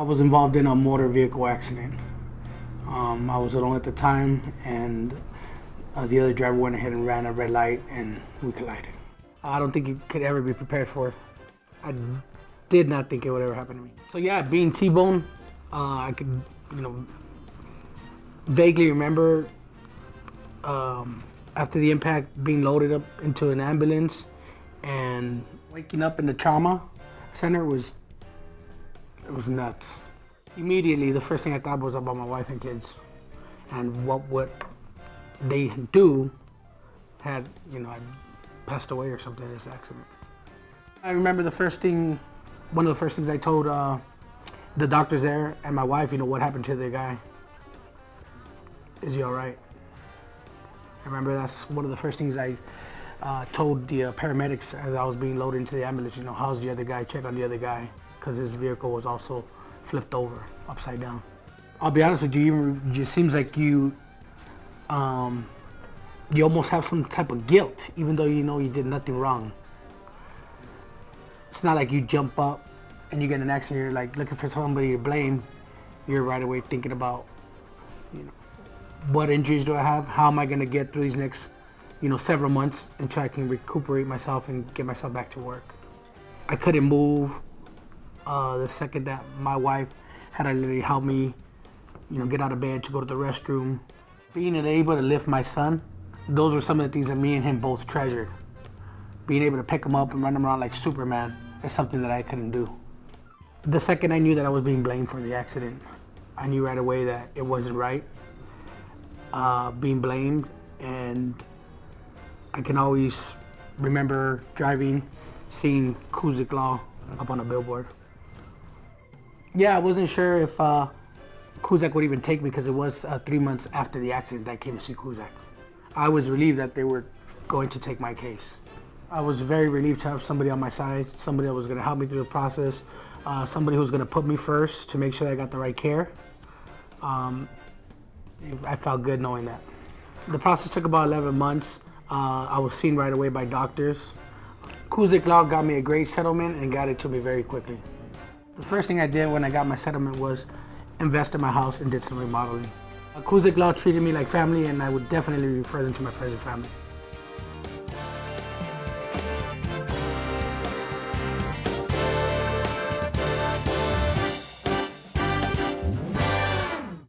was involved in a motor vehicle accident. I was alone at the time, and the other driver went ahead and ran a red light, and we collided. I don't think you could ever be prepared for it. I did not think it would ever happen to me. So yeah, being T-boned, I could, vaguely remember after the impact being loaded up into an ambulance and waking up in the trauma center was nuts. Immediately, the first thing I thought was about my wife and kids and what they do had, I passed away or something in this accident. I remember one of the first things I told the doctors there and my wife, what happened to the guy. Is he all right? I remember that's one of the first things I told the paramedics as I was being loaded into the ambulance, how's the other guy, check on the other guy, because his vehicle was also flipped over, upside down. I'll be honest with you, it seems like you almost have some type of guilt, even though you know you did nothing wrong. It's not like you jump up and you get in an accident, you're like looking for somebody to blame. You're right away thinking about, what injuries do I have? How am I gonna get through these next, several months until I can recuperate myself and get myself back to work? I couldn't move. The second that my wife had to literally help me, get out of bed to go to the restroom. Being able to lift my son, those were some of the things that me and him both treasured. Being able to pick him up and run him around like Superman is something that I couldn't do. The second I knew that I was being blamed for the accident, I knew right away that it wasn't right. Being blamed, and I can always remember driving, seeing Cusick Law up on a billboard. Yeah, I wasn't sure if Cusack would even take me because it was 3 months after the accident that I came to see Cusack. I was relieved that they were going to take my case. I was very relieved to have somebody on my side, somebody that was going to help me through the process, somebody who was going to put me first to make sure that I got the right care. I felt good knowing that. The process took about 11 months. I was seen right away by doctors. Cusick Law got me a great settlement and got it to me very quickly. The first thing I did when I got my settlement was invest in my house and did some remodeling. Cusick Law treated me like family, and I would definitely refer them to my friends and family.